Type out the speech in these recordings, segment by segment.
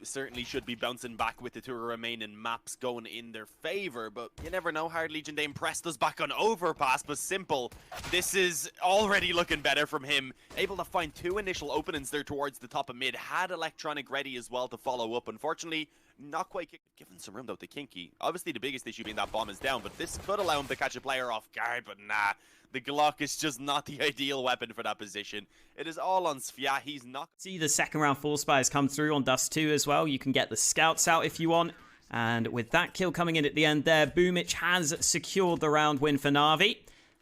certainly should be bouncing back with the two remaining maps going in their favor, but you never know. Hard Legion, they impressed us back on Overpass, but Symple, this is already looking better from him. Able to find two initial openings there towards the top of mid, had Electronic ready as well to follow up. Unfortunately, not quite given some room though to kinqie. Obviously the biggest issue being that bomb is down, but this could allow him to catch a player off guard, but nah. The Glock is just not the ideal weapon for that position. It is all on Svia. He's not... See the second round Force Spires come through on Dust 2 as well. You can get the scouts out if you want. And with that kill coming in at the end there, Boomich has secured the round win for Navi.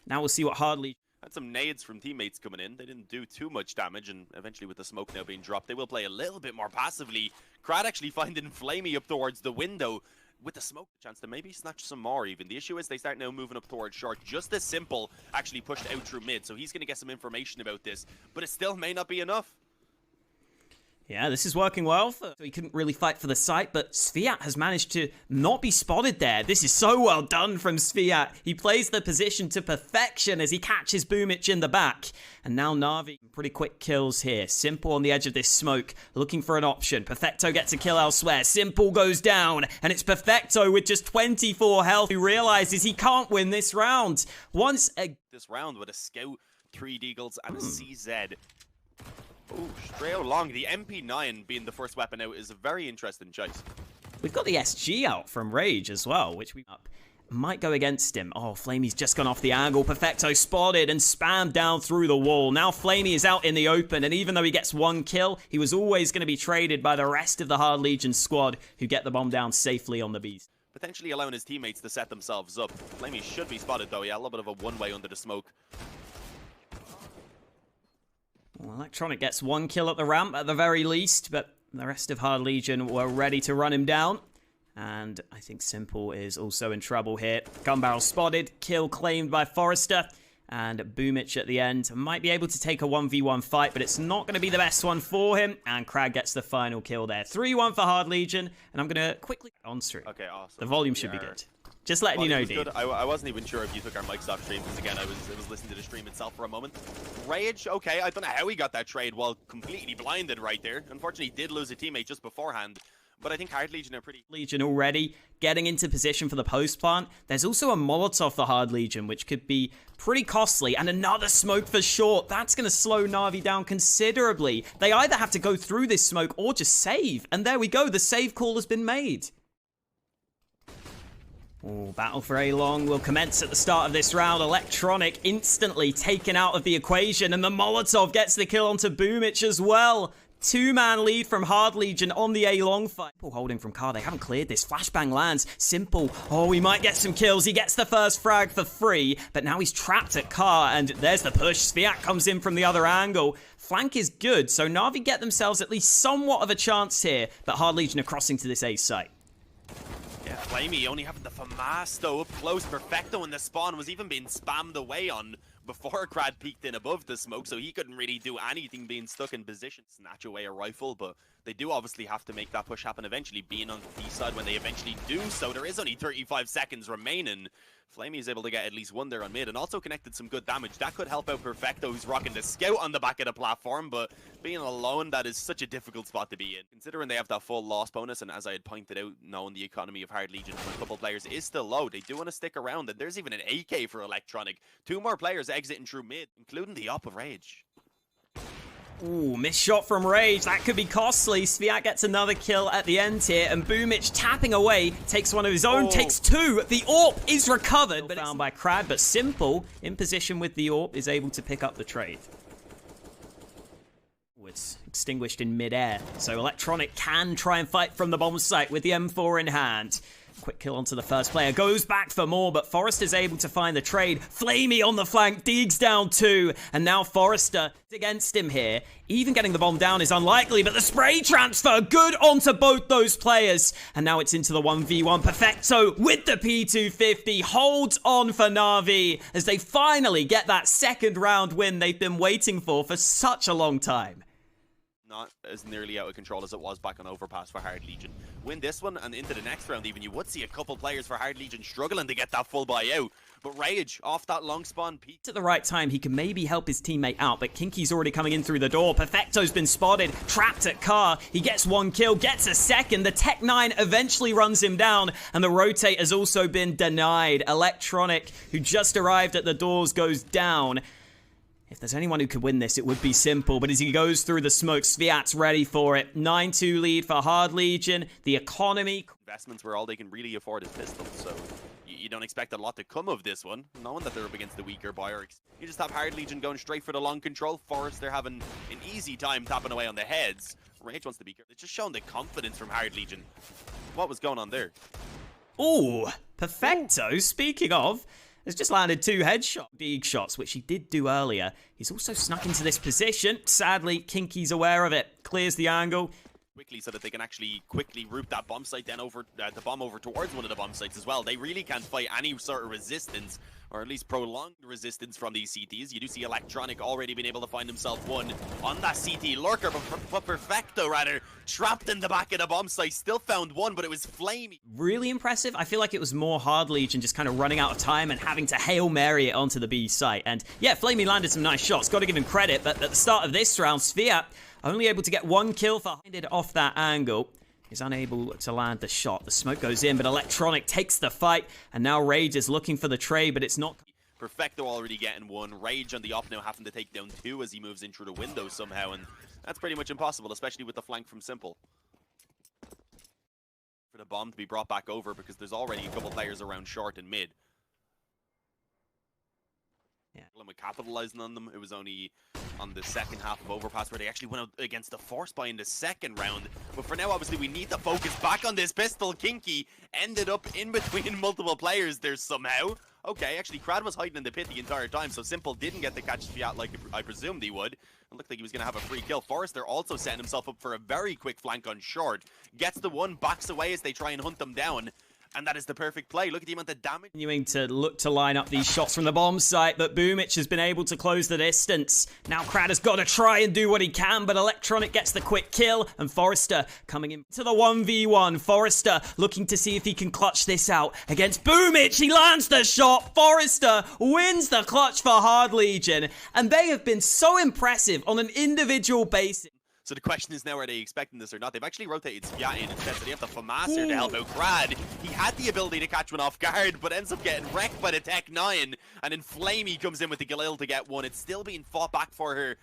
Now we'll see what Hard Legion... Had some nades from teammates coming in. They didn't do too much damage, and eventually with the smoke now being dropped, they will play a little bit more passively. Krad actually finding flamie up towards the window. With the smoke, chance to maybe snatch some more even. The issue is they start now moving up towards short. Just as Symple actually pushed out through mid, so he's going to get some information about this, but it still may not be enough. Yeah, this is working well. So he couldn't really fight for the site, but Sviat has managed to not be spotted there. This is so well done from Sviat. He plays the position to perfection as he catches Boomich in the back. And now Navi, pretty quick kills here. Symple on the edge of this smoke, looking for an option. Perfecto gets a kill elsewhere. Symple goes down, and it's Perfecto with just 24 health who realizes he can't win this round. This round with a Scout, 3 Deagles, and a CZ. Oh, straight along. The MP9 being the first weapon out is a very interesting choice. We've got the SG out from Rage as well, which we might go against him. Oh, flamie's just gone off the angle. Perfecto spotted and spammed down through the wall. Now flamie is out in the open, and even though he gets one kill, he was always going to be traded by the rest of the Hard Legion squad, who get the bomb down safely on the beast. Potentially allowing his teammates to set themselves up. flamie should be spotted though. Yeah, a little bit of a one-way under the smoke. Well, Electronic gets one kill at the ramp at the very least, but the rest of Hard Legion were ready to run him down. And I think Symple is also in trouble here. Gun barrel spotted, kill claimed by Forrester. And Boomich at the end might be able to take a 1v1 fight, but it's not going to be the best one for him. And krad gets the final kill there. 3-1 for Hard Legion, and I'm going to quickly on stream. Okay, awesome. The volume should be good. Just letting you know, dude. I wasn't even sure if you took our mics off stream, because again, I was listening to the stream itself for a moment. Rage, okay, I don't know how he got that trade while completely blinded right there. Unfortunately, he did lose a teammate just beforehand. But I think Hard Legion are pretty... Legion already getting into position for the post plant. There's also a Molotov for Hard Legion, which could be pretty costly. And another smoke for short. That's going to slow Navi down considerably. They either have to go through this smoke or just save. And there we go. The save call has been made. Oh, battle for A-Long will commence at the start of this round. Electronic instantly taken out of the equation, and the Molotov gets the kill onto Boomich as well. Two-man lead from Hard Legion on the A-Long fight. Symple holding from car. They haven't cleared this. Flashbang lands. Symple. Oh, he might get some kills. He gets the first frag for free, but now he's trapped at car, and there's the push. Sviat comes in from the other angle. Flank is good, so Navi get themselves at least somewhat of a chance here, but Hard Legion are crossing to this A site. Yeah, flamie only having the FAMAS though up close. Perfecto in the spawn was even being spammed away on before krad peeked in above the smoke, so he couldn't really do anything being stuck in position. Snatch away a rifle, but they do obviously have to make that push happen eventually. Being on the B side when they eventually do so, there is only 35 seconds remaining. flamie is able to get at least one there on mid, and also connected some good damage. That could help out Perfecto, who's rocking the scout on the back of the platform, but being alone, that is such a difficult spot to be in. Considering they have that full loss bonus, and as I had pointed out, knowing the economy of Hard Legion for a couple players is still low, they do want to stick around, and there's even an AK for Electronic. 2 more players exiting through mid, including the op of Rage. Ooh, missed shot from Rage. That could be costly. Sviat gets another kill at the end here, and Boomich tapping away, takes one of his own, takes 2. The AWP is recovered, but found by krad, but Symple, in position with the AWP, is able to pick up the trade. It's extinguished in mid-air, so Electronic can try and fight from the bomb site with the M4 in hand. Quick kill onto the first player, goes back for more, but Forrester is able to find the trade. flamie on the flank, Deegs down 2, and now Forrester against him here. Even getting the bomb down is unlikely, but the spray transfer, good onto both those players. And now it's into the 1v1. Perfecto with the P250 holds on for Navi as they finally get that second round win they've been waiting for such a long time. Not as nearly out of control as it was back on Overpass for Hard Legion. Win this one and into the next round even, you would see a couple players for Hard Legion struggling to get that full buy out. But Rage off that long spawn peak. At the right time, he can maybe help his teammate out, but kinqie's already coming in through the door. Perfecto's been spotted, trapped at car. He gets one kill, gets a second. The Tech 9 eventually runs him down, and the rotate has also been denied. Electronic, who just arrived at the doors, goes down. If there's anyone who could win this, it would be Symple, but as he goes through the smoke, Sviat's ready for it. 9-2 lead for Hard Legion. The economy... Investments where all they can really afford is pistols, so you don't expect a lot to come of this one, knowing that they're up against the weaker buyer. You just have Hard Legion going straight for the long control. Forest, they're having an easy time tapping away on the heads. Rage wants to be careful. It's just showing the confidence from Hard Legion. What was going on there? Ooh, Perfecto, speaking of... has just landed 2 headshot big shots, which he did do earlier. He's also snuck into this position. Sadly, kinqie's aware of it. Clears the angle. Quickly so that they can actually quickly route that bomb site then over the bomb over towards one of the bomb sites as well. They really can't fight any sort of resistance, or at least prolonged resistance from these CTs. You do see Electronic already been able to find himself one on that CT lurker, but Perfecto rather trapped in the back of the bomb site. Still found one, but it was flamie. Really impressive. I feel like it was more Hard Legion just kind of running out of time and having to Hail Mary it onto the B site. And yeah, flamie landed some nice shots. Got to give him credit, but at the start of this round, Sviat only able to get 1 kill for it off that angle. Is unable to land the shot. The smoke goes in, but Electronic takes the fight, and now Rage is looking for the trade, but it's not. Perfecto already getting 1. Rage on the op now having to take down 2 as he moves in through the window somehow, and that's pretty much impossible, especially with the flank from Symple. For the bomb to be brought back over because there's already a couple players around short and mid. Yeah. With capitalizing on them, it was only on the second half of Overpass where they actually went out against the Force Buy in the second round. But for now, obviously, we need to focus back on this pistol. kinqie ended up in between multiple players there somehow. Okay, actually, Krad was hiding in the pit the entire time, so Symple didn't get to catch Fiat like I presumed he would. It looked like he was going to have a free kill. Forrester also setting himself up for a very quick flank on short. Gets the one, backs away as they try and hunt them down. And that is the perfect play. Look at the amount of damage. Continuing to look to line up these shots from the bomb site, but Boomich has been able to close the distance. Now Krad has got to try and do what he can, but Electronic gets the quick kill, and Forrester coming into the 1v1. Forrester looking to see if he can clutch this out against Boomich. He lands the shot. Forrester wins the clutch for Hard Legion, and they have been so impressive on an individual basis. So the question is now, are they expecting this or not? They've actually rotated Sviat in instead, so they have the flamie here to help out Krad. He had the ability to catch one off guard, but ends up getting wrecked by the Tech 9. And then flamie comes in with the Galil to get one. It's still being fought back for her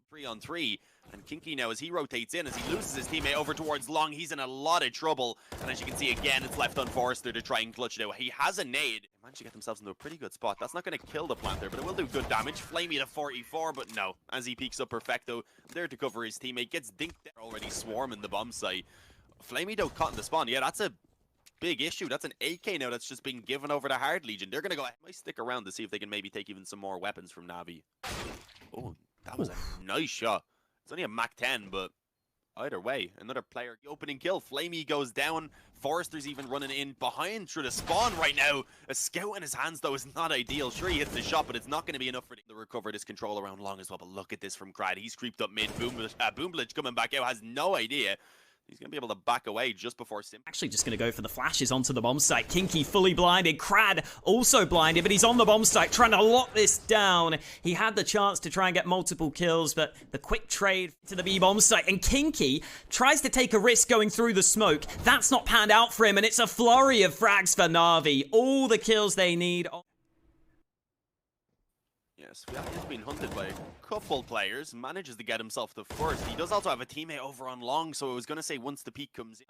3-on-3. And kinqie now, as he rotates in, as he loses his teammate over towards long, he's in a lot of trouble. And as you can see, again, it's left on Forrester to try and clutch it out. He has a nade. They managed to get themselves into a pretty good spot. That's not going to kill the planter, but it will do good damage. flamie to 44, but no. As he peeks up Perfecto, there to cover his teammate. Gets dinked. They're already swarming the bomb site. flamie, though, caught in the spawn. Yeah, that's a big issue. That's an AK now that's just been given over to Hard Legion. They're going to go, might stick around to see if they can maybe take even some more weapons from Navi. Oh, that was a nice shot. It's only a Mach 10, but either way, another player. The opening kill. flamie goes down. Forrester's even running in behind through the spawn right now. A scout in his hands, though, is not ideal. Sure, he hits the shot, but it's not going to be enough for the recover this control around long as well. But look at this from Krad. He's creeped up mid. Boomlich coming back out, has no idea. He's going to be able to back away just before Symple. Actually just going to go for the flashes onto the bomb site. kinqie fully blinded. Krad also blinded, but he's on the bomb site trying to lock this down. He had the chance to try and get multiple kills, but the quick trade to the B bomb site. And kinqie tries to take a risk going through the smoke. That's not panned out for him, and it's a flurry of frags for Navi. All the kills they need. Yes, he's been hunted by a couple players, manages to get himself the first. He does also have a teammate over on long, so I was going to say once the peak comes in.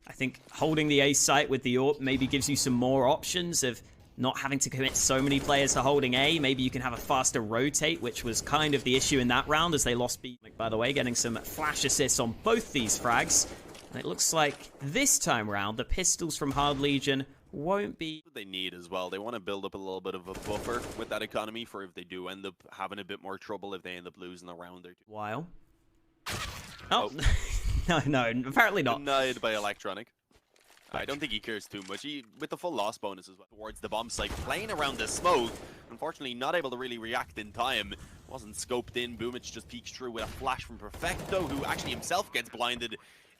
I think holding the A site with the AWP maybe gives you some more options of not having to commit so many players to holding A. Maybe you can have a faster rotate, which was kind of the issue in that round as they lost B. By the way, getting some flash assists on both these frags. And it looks like this time round, the pistols from Hard Legion won't be what they need as well. They want to build up a little bit of a buffer with that economy for if they do end up having a bit more trouble, if they end up losing a round or two. While no, apparently not. Denied by Electronic. I don't think he cares too much. He, with the full loss bonus as well, towards the bomb site, playing around the smoke. Unfortunately, not able to really react in time. Wasn't scoped in. Boomich just peeks through with a flash from Perfecto, who actually himself gets blinded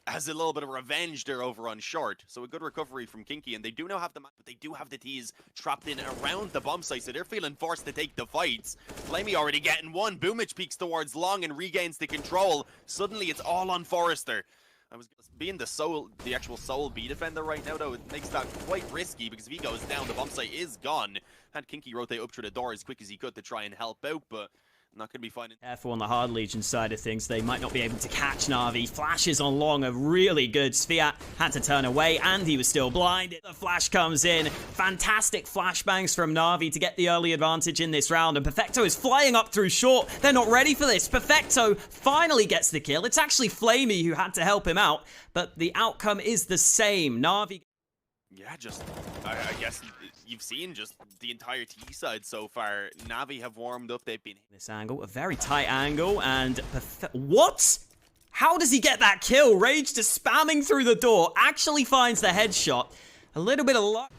as a little bit of revenge there over on short. So a good recovery from kinqie, and they do now have the map, but they do have the T's trapped in around the bomb site, so they're feeling forced to take the fights. flamie already getting one. Boomich peeks towards long and regains the control. Suddenly it's all on Forrester. I was being the actual sole B defender right now, though, it makes that quite risky, because if he goes down, the bomb site is gone. Had kinqie rotate up through the door as quick as he could to try and help out, but not going to be fine. Careful on the Hard Legion side of things. They might not be able to catch Navi. Flashes on long are really good. Sviat had to turn away, and he was still blinded. The flash comes in. Fantastic flashbangs from Navi to get the early advantage in this round. And perfecto is flying up through short. They're not ready for this. perfecto finally gets the kill. It's actually flamie who had to help him out, but the outcome is the same. Navi... Yeah, just, I guess you've seen just the entire T side so far. Navi have warmed up, they've been... This angle, a very tight angle, and... What? How does he get that kill? Rage just spamming through the door, actually finds the headshot. A little bit of luck.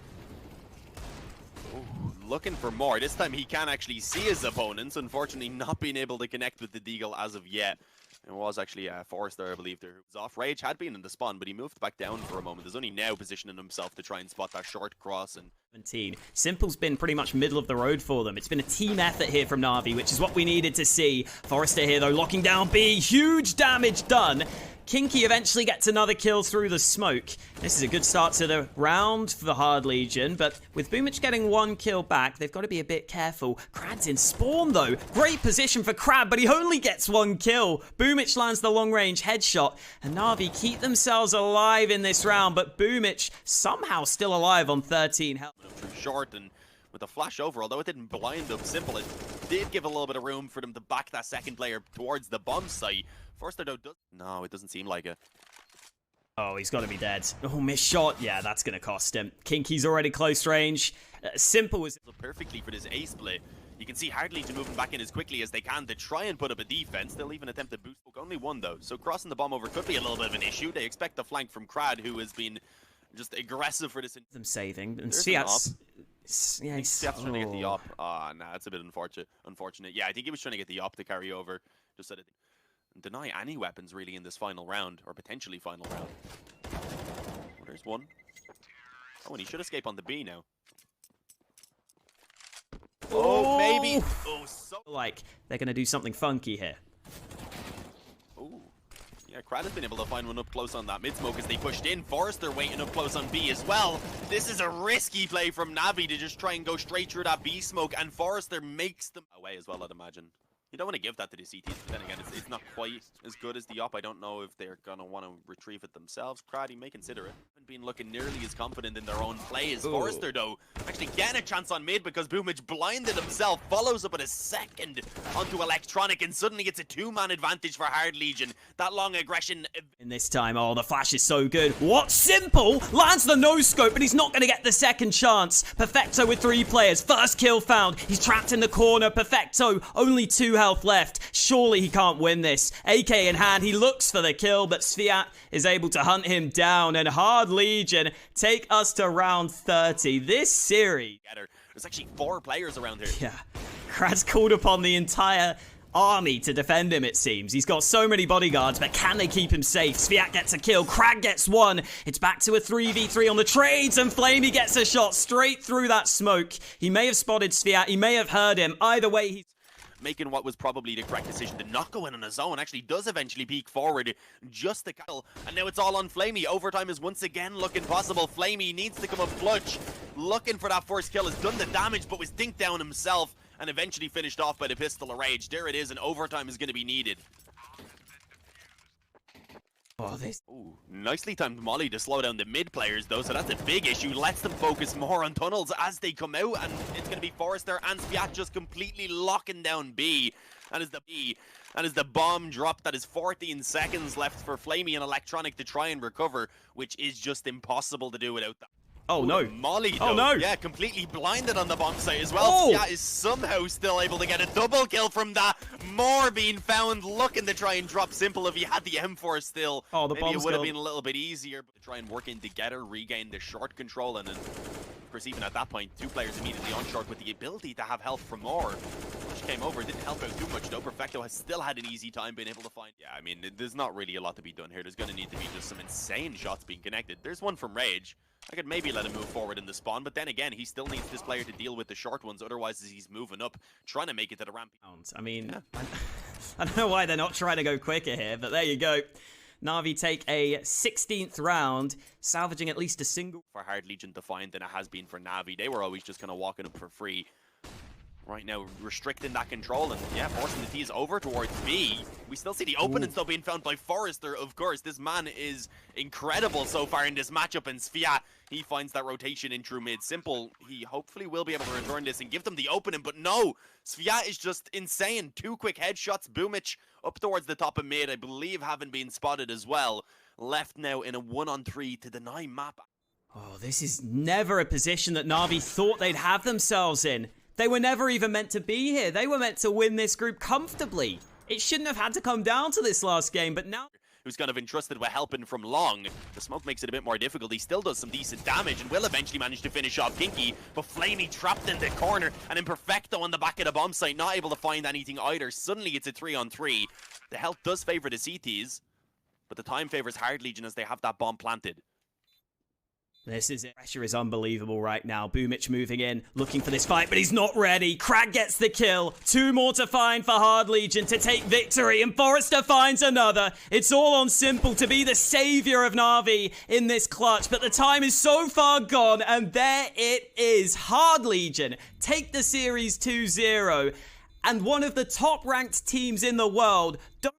Ooh, looking for more. This time he can actually see his opponents, unfortunately not being able to connect with the deagle as of yet. It was actually Forrester, I believe, there who was off. Rage had been in the spawn, but he moved back down for a moment. There's only now positioning himself to try and spot that short cross. And 17. Simple's been pretty much middle of the road for them. It's been a team effort here from Navi, which is what we needed to see. Forrester here, though, locking down B. Huge damage done. kinqie eventually gets another kill through the smoke. This is a good start to the round for the Hard Legion, but with Boomich getting one kill back, they've got to be a bit careful. Krad's in spawn, though. Great position for krad, but he only gets one kill. Boomich lands the long-range headshot, and Navi keep themselves alive in this round, but Boomich somehow still alive on 13 health. Short, and with a flash over, although it didn't blind them, Simple, it did give a little bit of room for them to back that second player towards the bomb site. Forrester, though, no, it doesn't seem like it. Oh, he's got to be dead. Oh, missed shot. Yeah, that's going to cost him. kinqie's already close range. Simple was perfectly for this A split. You can see Hard Legion moving back in as quickly as they can to try and put up a defense. They'll even attempt to boost. Only one, though, so crossing the bomb over could be a little bit of an issue. They expect the flank from krad, who has been just aggressive for this. Them saving. And Sviat's... Yeah, he's trying to get the op. Ah, nah, it's a bit unfortunate. Yeah, I think he was trying to get the op to carry over, just so that deny any weapons really in this final round, or potentially final round. Oh, there's one. Oh, and he should escape on the B now. Oh, maybe. Oh, so like they're gonna do something funky here. Oh, yeah, krad has been able to find one up close on that mid smoke as they pushed in. Forrester waiting up close on B as well. This is a risky play from Navi to just try and go straight through that B smoke, and Forrester makes them away as well, I'd imagine. You don't want to give that to the CTs, but then again, it's not quite as good as the op. I don't know if they're going to want to retrieve it themselves. krad, he may consider it. Haven't been looking nearly as confident in their own play as Forrester, though. Actually getting a chance on mid because Boomich blinded himself, follows up with a second onto Electronic, and suddenly it's a two-man advantage for Hard Legion. That long aggression. In this time, oh, the flash is so good. What? Simple lands the no-scope, but he's not going to get the second chance. perfecto with 3 players. First kill found. He's trapped in the corner. perfecto, only 2 health left. Surely he can't win this. AK in hand, he looks for the kill, but Sviat is able to hunt him down, and Hard Legion take us to round 30. This series... There's actually 4 players around here. Yeah. Krad's called upon the entire army to defend him, it seems. He's got so many bodyguards, but can they keep him safe? Sviat gets a kill. krad gets one. It's back to a 3v3 on the trades, and flamie gets a shot straight through that smoke. He may have spotted Sviat. He may have heard him. Either way, he's making what was probably the correct decision to not go in on his own. Actually does eventually peek forward just to kill, and now it's all on flamie. Overtime is once again looking possible. flamie needs to come up clutch, looking for that first kill. Has done the damage, but was dinked down himself, and eventually finished off by the pistol of rage. There it is, and overtime is going to be needed. Oh, this... Ooh, nicely timed molly to slow down the mid players, though, so that's a big issue. Lets them focus more on tunnels as they come out, and it's going to be Forrester and Sviat just completely locking down B. And as the bomb dropped, that is 14 seconds left for flamie and Electronic to try and recover, which is just impossible to do without that. Oh, no. Molly, though. Oh, no. Yeah, completely blinded on the bomb site as well. Oh. Sviat is somehow still able to get a double kill from that. More being found, looking to try and drop Simple if he had the M4 still. Oh, the maybe it would have been a little bit easier, but to try and work in together, regain the short control, and then, of course, even at that point, 2 players immediately on short with the ability to have health from more. Flash came over, didn't help out too much though. Perfecto has still had an easy time being able to find... Yeah, I mean, there's not really a lot to be done here. There's going to need to be just some insane shots being connected. There's one from Rage. I could maybe let him move forward in the spawn, but then again, he still needs this player to deal with the short ones. Otherwise, he's moving up, trying to make it to the ramp. I mean, yeah. I don't know why they're not trying to go quicker here, but there you go. Navi take a 16th round, salvaging at least a single. For Hard Legion to find than it has been for Navi. They were always just kind of walking up for free. Right now, restricting that control and, yeah, forcing the T's over towards B. We still see the openings, though, being found by Forrester, of course. This man is incredible so far in this matchup, and Svia, he finds that rotation in true mid. Simple, he hopefully will be able to return this and give them the opening, but no! Svia is just insane. 2 quick headshots. Boomich up towards the top of mid, I believe, having been spotted as well. Left now in a 1-on-3 to deny map. Oh, this is never a position that Navi thought they'd have themselves in. They were never even meant to be here. They were meant to win this group comfortably. It shouldn't have had to come down to this last game, but now... Who's kind of entrusted with helping from long. The smoke makes it a bit more difficult. He still does some decent damage and will eventually manage to finish off kinqie, but flamie trapped in the corner, and then perfecto on the back of the bomb site, not able to find anything either. Suddenly it's a 3-on-3. The health does favor the CTs, but the time favors Hard Legion as they have that bomb planted. This is it. Pressure is unbelievable right now. Boomich moving in, looking for this fight, but he's not ready. Krad gets the kill. 2 more to find for Hard Legion to take victory, and Forrester finds another. It's all on Simple to be the savior of Navi in this clutch, but the time is so far gone, and there it is. Hard Legion take the series 2-0, and one of the top-ranked teams in the world.